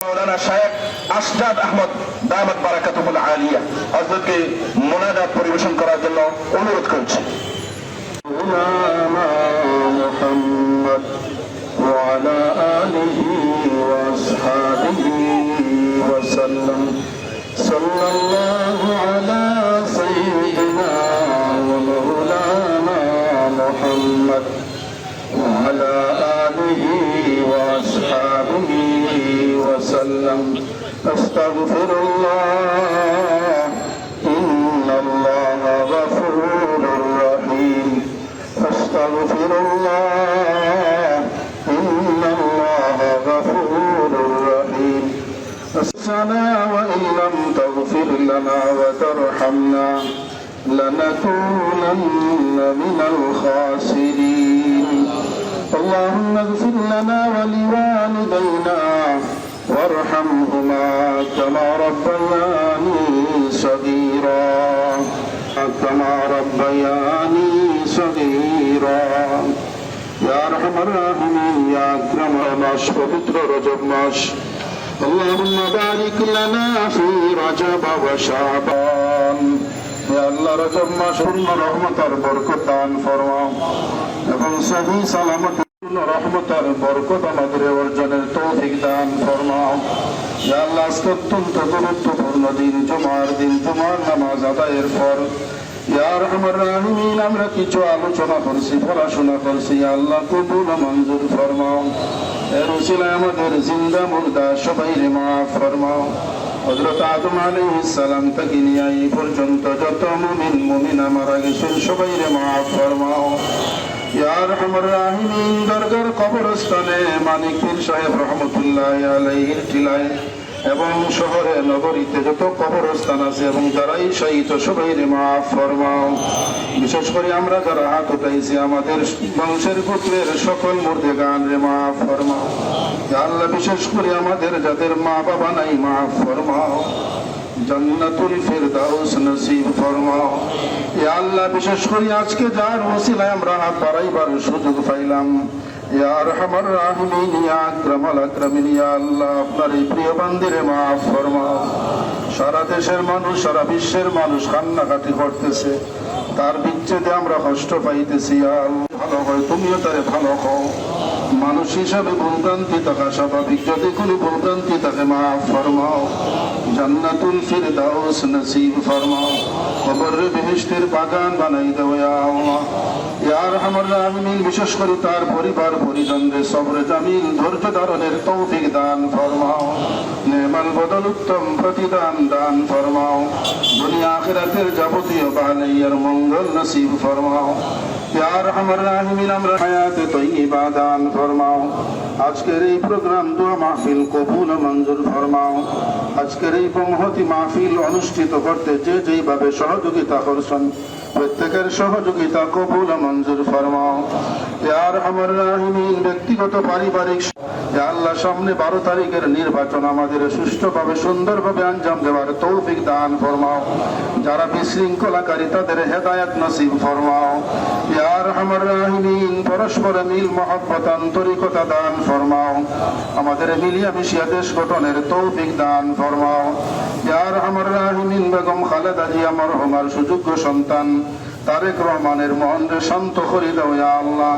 মাওলানা শায়েখ আশরাফ আহমদ দামাত বারাকাতুহুল আলিয়া হযরতকে মুনাজাত পরিবেশন করার জন্য অনুরোধ করছি। مولانا محمد وعلى آله وأصحابه وسلم صلى الله على سيدنا ومولانا محمد وعلى آله وأصحابه وسلم أستغفر الله إن الله غفور رحيم أستغفر الله إن الله غفور رحيم أسنا وإن لم تغفر لنا وترحمنا لنكونن من الخاسرين اللهم اغفر لنا ولوالدينا وارحمهما كما ربياني صغيرا كما ربياني صغيرا يا أرحم الراحمين يا أكرم الناس পবিত্র রজব মাস اللهم بارك لنا في رجب وشعبان يا الله রজব মাস পূর্ণ রহমতের বরকত দান ফরমাও এবং সহি সালামত রহমতের বরকত আমাদের অর্জনের তৌফিক দান ফরমাও ইয়া আল্লাহ আজকে অত্যন্ত গুরুত্বপূর্ণ দিন জুমার নামাজ আদায়ের পর ইয়া আরহামার রাহিমিন আমরা কিছু আলোচনা করছি পড়াশোনা করছি ইয়া আল্লাহ কবুল ও মঞ্জুর ফরমাও এর উসিলায় আমাদের জিন্দা মুর্দা সবাইকে মাফ ফরমাও হযরত আদম আলাইহিস সালাম থেকে নিয়ে এই পর্যন্ত যত মুমিনা মারা গেছেন সবাইকে মাফ ফরমাও ইয়া আরহামার রাহিমিন দরগার কবরস্থানে মানিক পীর সাহেব রহমাতুল্লাহি আলাইহির টিলায় এবং শহরে নগরীতে যত কবরস্থান আছে এবং যারাই শহীদ সবাইকে মাফ ফরমাও বিশেষ করে আমরা যারা হাত উঠাইছি আমাদের বংশের পুত্রের সকল মুর্দেগান রে মাফ ফরমাও ইয়া আল্লাহ বিশেষ করে আমাদের যাদের মা বাবা নাই মাফ ফরমাও জান্নাতুল ফিরদাউস নসিব ফরমাও ইয়া আল্লাহ বিশেষ করে আজকে যার ওসিলায় আমরা হাত বাড়াইবার সুযোগ পাইলাম ইয়া আরহামার রাহিমিন ইয়া আকরামাল আকরামিন ইয়া আল্লাহ আপনার এই প্রিয় বান্দিরে মাফ ফরমাও সারা দেশের মানুষ সারা বিশ্বের মানুষ কান্নাকাটি করতেছে তার বিচ্ছেদে আমরা কষ্ট পাইতেছি ইয়া আল্লাহ ভালো হয় তুমিও তারে ভালো হও মানুষ হিসাবে ভুলভ্রান্তি থাকা স্বাভাবিক যদি কোনো ভুলভ্রান্তি থাকে মাফ ফরমাও জান্নাতুল ফিরদাউস নসিব ফরমাও কবরে বেহেশতের বাগান বানাই দাও ইয়া আল্লাহ ইয়া আরহামার রাহিমিন বিশেষ করে তার পরিবার পরিজনদের সবরে জামিল ধৈর্য ধারণের তৌফিক দান ফরমাও নেমাল বদল উত্তম প্রতিদান দান ফরমাও দুনিয়া আখিরাতের যাবতীয় বালাইয়ার মঙ্গল নসিব ফরমাও ইয়া আরহামার রাহিমিন আমরা হায়াতে তয়্যিবা দান ফরমাও আজকের এই প্রোগ্রাম দোয়া মাহফিল কবুল ও মঞ্জুর ফরমাও আজকের এই মহতি মাহফিল অনুষ্ঠিত করতে যে যেইভাবে সহযোগিতা করছেন প্রত্যেকের সহযোগিতা কবুল ও মঞ্জুর ফরমাও ইয়া আরহামার রাহিমিন ব্যক্তিগত পারিবারিক ইয়া আল্লাহ সামনে 12 তারিখের নির্বাচন আমাদের সুষ্ঠুভাবে সুন্দরভাবে আঞ্জাম দেওয়ার তৌফিক দান ফরমাও যারা বিশৃঙ্খলাকারী তাদের হেদায়েত নসিব ফরমাও ইয়া আরহামার রাহিমিন পরস্পর মিল মহব্বত আন্তরিকতা দান ফরমাও আমাদের মিলিয়া মিশিয়া দেশ গঠনের তৌফিক দান ফরমাও ইয়া আরহামার রাহিমিন বেগম খালেদা জিয়া মরহুমার সুযোগ্য সন্তান তারেক রহমানের মন রে শান্ত করে দাও ইয়া আল্লাহ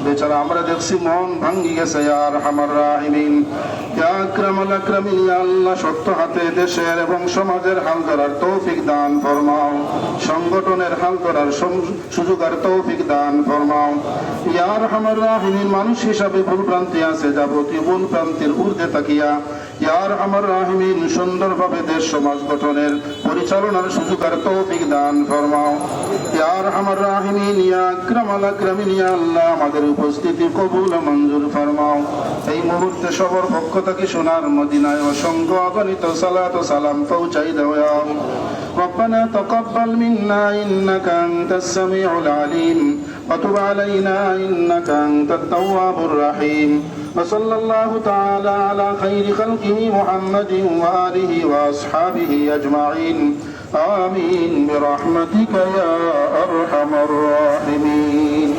বেচারা আমরা দেখছি মন ভাঙ্গি গেছে ইয়া আরহামার রাহিমিন ইয়া আকরামাল আকরামিন ইয়া আল্লাহ শক্ত হাতে দেশের এবং সমাজের হাল ধরার তৌফিক দান ফরমাও সংগঠনের হাল ধরার সুযোগ আর তৌফিক দান ফরমাও ইয়া আরহামার রাহিমিন মানুষ হিসাবে ভুলভ্রান্তি আছে যাবতীয় ভুলভ্রান্তির ঊর্ধ্বে তাকিয়া ইয়া আরহামার রাহিমিন সুন্দরভাবে দেশ সমাজ গঠনের পরিচালনার সুযোগ আর তৌফিক দান ফরমাও ইয়া আরহামার রাহিমিন ইয়া আকরামাল আকরামিন ইয়া আল্লাহ আমাদের উপস্থিতি কবুল ও মঞ্জুর ফরমাও এই মুহূর্তে সবার পক্ষ থেকে সোনার মদিনায় অসংখ্য অগণিত সালাত ও সালাম পৌঁছাই দাও ইয়া ربنا تقبل منا إنك أنت السميع العليم وتب علينا إنك أنت التواب الرحيم وصلى الله تعالى على خير خلقه محمد وآله وأصحابه أجمعين آمين برحمتك يا أرحم الراحمين